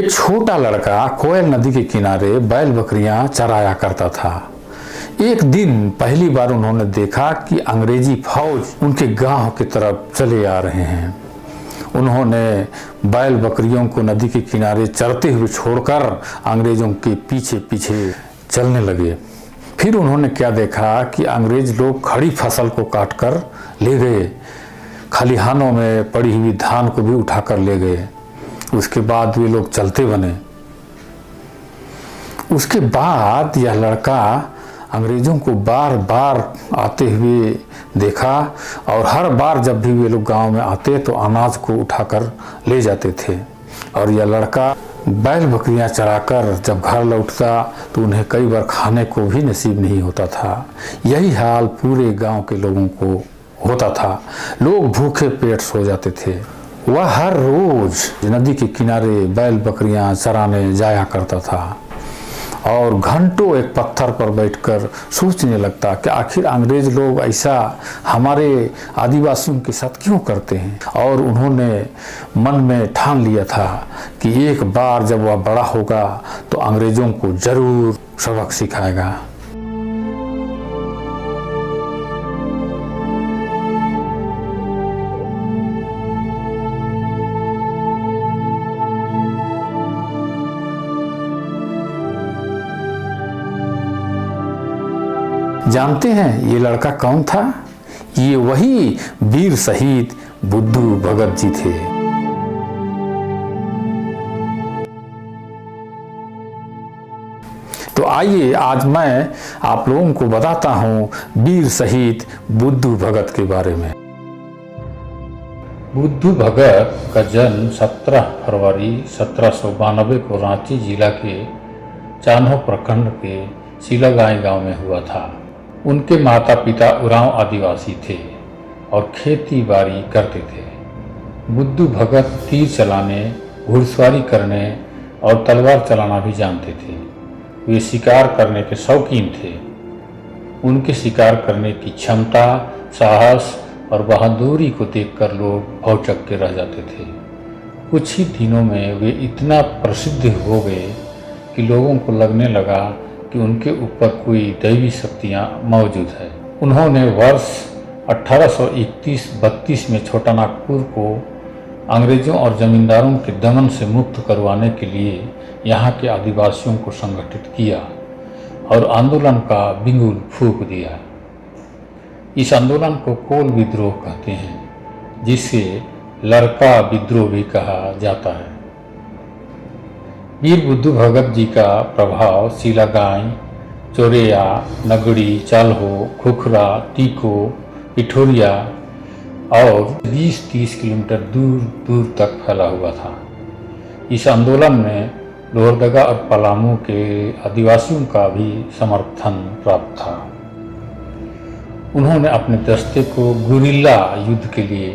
एक छोटा लड़का कोयल नदी के किनारे बैल बकरियां चराया करता था। एक दिन पहली बार उन्होंने देखा कि अंग्रेजी फौज उनके गांव की तरफ चले आ रहे हैं। उन्होंने बैल बकरियों को नदी के किनारे चरते हुए छोड़कर अंग्रेजों के पीछे पीछे चलने लगे। फिर उन्होंने क्या देखा कि अंग्रेज लोग खड़ी फसल को काटकर ले गए, खलिहानों में पड़ी हुई धान को भी उठाकर ले गए। उसके बाद वे लोग चलते बने। उसके बाद यह लड़का अंग्रेजों को बार बार आते हुए देखा और हर बार जब भी वे लोग गांव में आते तो अनाज को उठाकर ले जाते थे। और यह लड़का बैल बकरियां चराकर जब घर लौटता तो उन्हें कई बार खाने को भी नसीब नहीं होता था। यही हाल पूरे गांव के लोगों को होता था। लोग भूखे पेट सो जाते थे। वह हर रोज नदी के किनारे बैल बकरियां चराने जाया करता था और घंटों एक पत्थर पर बैठकर सोचने लगता कि आखिर अंग्रेज लोग ऐसा हमारे आदिवासियों के साथ क्यों करते हैं। और उन्होंने मन में ठान लिया था कि एक बार जब वह बड़ा होगा तो अंग्रेजों को जरूर सबक सिखाएगा। जानते हैं ये लड़का कौन था? ये वही वीर शहीद बुद्धू भगत जी थे। तो आइए आज मैं आप लोगों को बताता हूं वीर शहीद बुद्धू भगत के बारे में। बुद्धू भगत का जन्म 17 फरवरी 1792 को रांची जिला के चान्हो प्रखंड के सिलागाई गांव में हुआ था। उनके माता पिता उरांव आदिवासी थे और खेती बाड़ी करते थे। बुद्धू भगत तीर चलाने, घुड़सवारी करने और तलवार चलाना भी जानते थे। वे शिकार करने के शौकीन थे। उनके शिकार करने की क्षमता, साहस और बहादुरी को देखकर लोग भौचक्के के रह जाते थे। कुछ ही दिनों में वे इतना प्रसिद्ध हो गए कि लोगों को लगने लगा कि उनके ऊपर कोई दैवी शक्तियाँ मौजूद है। उन्होंने वर्ष 1831-32 में छोटा नागपुर को अंग्रेजों और जमींदारों के दमन से मुक्त करवाने के लिए यहाँ के आदिवासियों को संगठित किया और आंदोलन का बिगुल फूंक दिया। इस आंदोलन को कोल विद्रोह कहते हैं, जिसे लड़का विद्रोह भी कहा जाता है। वीर बुद्धू भगत जी का प्रभाव सिलागाई, चोरेया, नगड़ी, चाल्हो, खुखरा, टीको, पिठोरिया और 20-30 किलोमीटर दूर दूर तक फैला हुआ था। इस आंदोलन में लोहरदगा और पलामू के आदिवासियों का भी समर्थन प्राप्त था। उन्होंने अपने दस्ते को गुरिल्ला युद्ध के लिए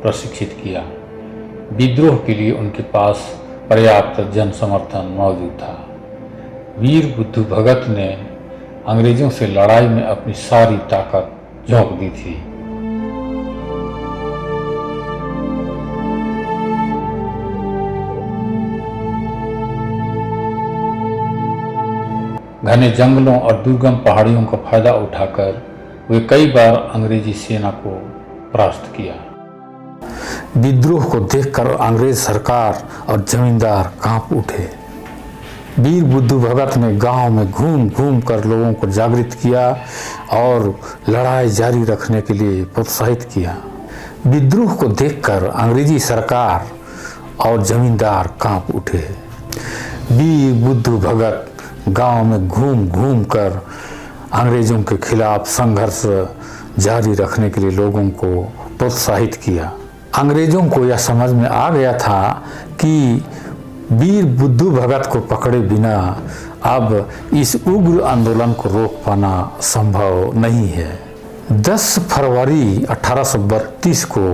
प्रशिक्षित किया। विद्रोह के लिए उनके पास पर्याप्त जन समर्थन मौजूद था। वीर बुद्धू भगत ने अंग्रेजों से लड़ाई में अपनी सारी ताकत झोंक दी थी। घने जंगलों और दुर्गम पहाड़ियों का फायदा उठाकर वे कई बार अंग्रेजी सेना को परास्त किया। विद्रोह को देखकर अंग्रेज सरकार और जमींदार कांप उठे। वीर बुद्धू भगत ने गांव में घूम घूम कर लोगों को जागृत किया और लड़ाई जारी रखने के लिए प्रोत्साहित किया। विद्रोह को देखकर अंग्रेजी सरकार और जमींदार कांप उठे। वीर बुद्धू भगत गांव में घूम घूम कर अंग्रेजों के खिलाफ संघर्ष जारी रखने के लिए लोगों को प्रोत्साहित किया। अंग्रेजों को यह समझ में आ गया था कि वीर बुद्धू भगत को पकड़े बिना अब इस उग्र आंदोलन को रोक पाना संभव नहीं है। 10 फरवरी 1832 को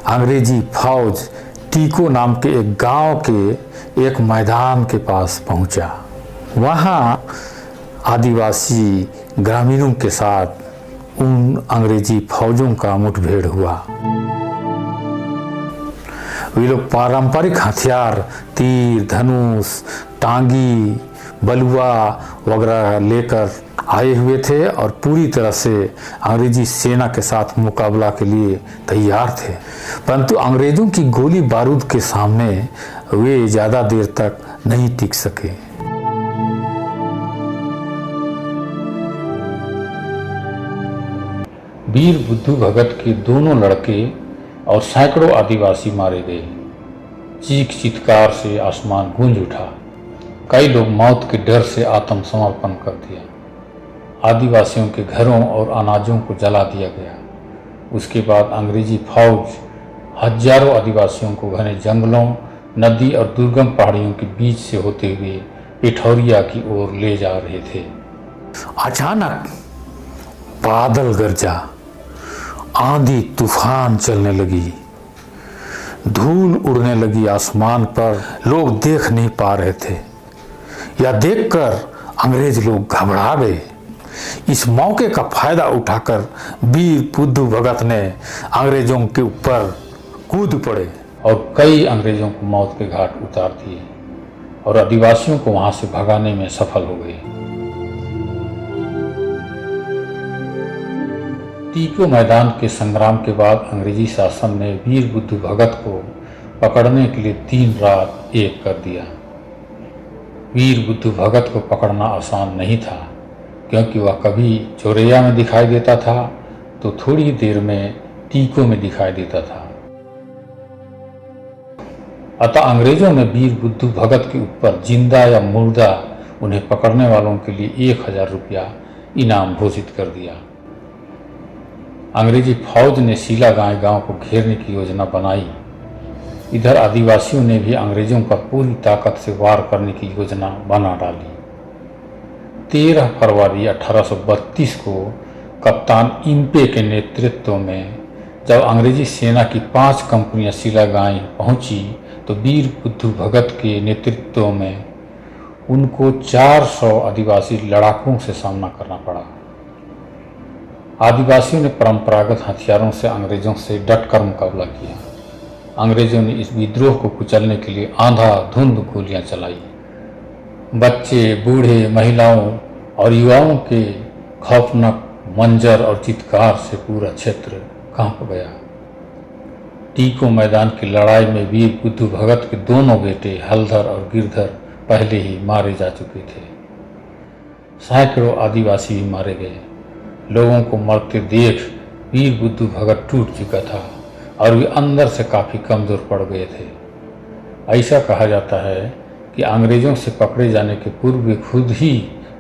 अंग्रेजी फौज टीको नाम के एक गांव के एक मैदान के पास पहुंचा। वहां आदिवासी ग्रामीणों के साथ उन अंग्रेजी फौजों का मुठभेड़ हुआ। वे लोग पारंपरिक हथियार तीर, धनुष, टांगी, बलुआ वगैरह लेकर आए हुए थे और पूरी तरह से अंग्रेजी सेना के साथ मुकाबला के लिए तैयार थे। परंतु अंग्रेजों की गोली बारूद के सामने वे ज़्यादा देर तक नहीं टिक सके। वीर बुद्धू भगत के दोनों लड़के और सैकड़ों आदिवासी मारे गए। चीख चित्कार से आसमान गूंज उठा। कई लोग मौत के डर से आत्मसमर्पण कर दिया। आदिवासियों के घरों और अनाजों को जला दिया गया। उसके बाद अंग्रेजी फौज हजारों आदिवासियों को घने जंगलों, नदी और दुर्गम पहाड़ियों के बीच से होते हुए पिठौरिया की ओर ले जा रहे थे। अचानक बादल गरजा, आंधी तूफान चलने लगी, धूल उड़ने लगी आसमान पर। लोग देख नहीं पा रहे थे। यह देखकर अंग्रेज लोग घबरा गए। इस मौके का फायदा उठाकर वीर बुद्धू भगत ने अंग्रेजों के ऊपर कूद पड़े और कई अंग्रेजों को मौत के घाट उतार दिए और आदिवासियों को वहां से भगाने में सफल हो गए। टीको मैदान के संग्राम के बाद अंग्रेजी शासन ने वीर बुद्धू भगत को पकड़ने के लिए 3 रात एक कर दिया। वीर बुद्धू भगत को पकड़ना आसान नहीं था, क्योंकि वह कभी चोरैया में दिखाई देता था तो थोड़ी देर में टीकों में दिखाई देता था। अतः अंग्रेजों ने वीर बुद्धू भगत के ऊपर जिंदा या मुर्दा उन्हें पकड़ने वालों के लिए 1000 रुपया इनाम घोषित कर दिया। अंग्रेजी फौज ने सीलागांव गांव को घेरने की योजना बनाई। इधर आदिवासियों ने भी अंग्रेजों पर पूरी ताकत से वार करने की योजना बना डाली। 13 फरवरी 1832 को कप्तान इम्पे के नेतृत्व में जब अंग्रेजी सेना की 5 कंपनियां सीलागांव पहुंची तो वीर बुद्धू भगत के नेतृत्व में उनको 400 आदिवासी लड़ाकों से सामना करना पड़ा। आदिवासियों ने परंपरागत हथियारों से अंग्रेजों से डटकर मुकाबला किया। अंग्रेजों ने इस विद्रोह को कुचलने के लिए आंधाधुंध गोलियां चलाई। बच्चे, बूढ़े, महिलाओं और युवाओं के खौफनाक मंजर और चित्कार से पूरा क्षेत्र कांप गया। टीको मैदान की लड़ाई में वीर बुद्धू भगत के दोनों बेटे हलधर और गिरधर पहले ही मारे जा चुके थे। सैकड़ों आदिवासी भी मारे गए। लोगों को मरते देख वीर बुद्धू भगत टूट चुका था और वे अंदर से काफ़ी कमज़ोर पड़ गए थे। ऐसा कहा जाता है कि अंग्रेजों से पकड़े जाने के पूर्व वे खुद ही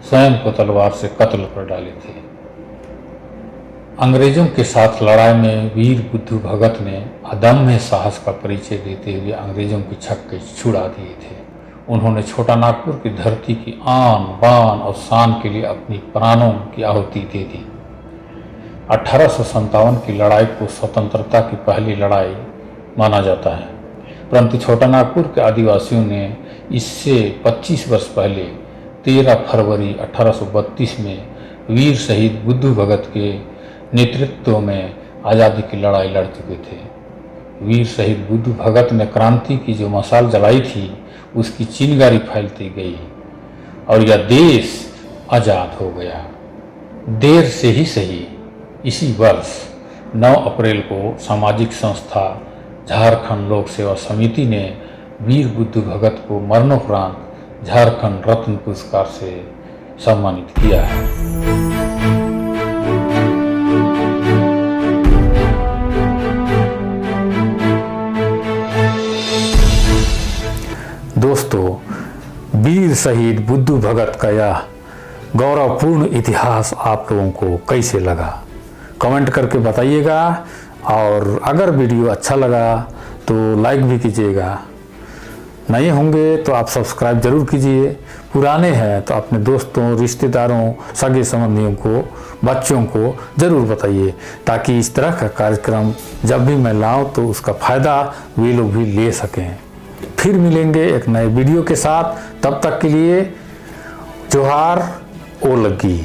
स्वयं को तलवार से कत्ल कर डाले थे। अंग्रेजों के साथ लड़ाई में वीर बुद्धू भगत ने अदम्य साहस का परिचय देते हुए अंग्रेजों के छक्के छुड़ा दिए थे। उन्होंने छोटा नागपुर की धरती की आन बान और शान के लिए अपनी प्राणों की आहुति दे दी। 1857 की लड़ाई को स्वतंत्रता की पहली लड़ाई माना जाता है, परंतु छोटा नागपुर के आदिवासियों ने इससे 25 वर्ष पहले 13 फरवरी 1832 में वीर शहीद बुद्धू भगत के नेतृत्व में आज़ादी की लड़ाई लड़ चुके थे। वीर शहीद बुद्धू भगत ने क्रांति की जो मशाल जलाई थी उसकी चिंगारी फैलती गई और यह देश आज़ाद हो गया। देर से ही सही, इसी वर्ष 9 अप्रैल को सामाजिक संस्था झारखंड लोक सेवा समिति ने वीर बुद्धू भगत को मरणोपरांत झारखंड रत्न पुरस्कार से सम्मानित किया है। दोस्तों, वीर शहीद बुद्धू भगत का यह गौरवपूर्ण इतिहास आप लोगों को कैसे लगा कमेंट करके बताइएगा, और अगर वीडियो अच्छा लगा तो लाइक भी कीजिएगा। नए होंगे तो आप सब्सक्राइब जरूर कीजिए। पुराने हैं तो अपने दोस्तों, रिश्तेदारों, सगे संबंधियों को, बच्चों को ज़रूर बताइए, ताकि इस तरह का कार्यक्रम जब भी मैं लाऊं तो उसका फ़ायदा वे लोग भी ले सकें। फिर मिलेंगे एक नए वीडियो के साथ। तब तक के लिए जोहार, ओ लगी।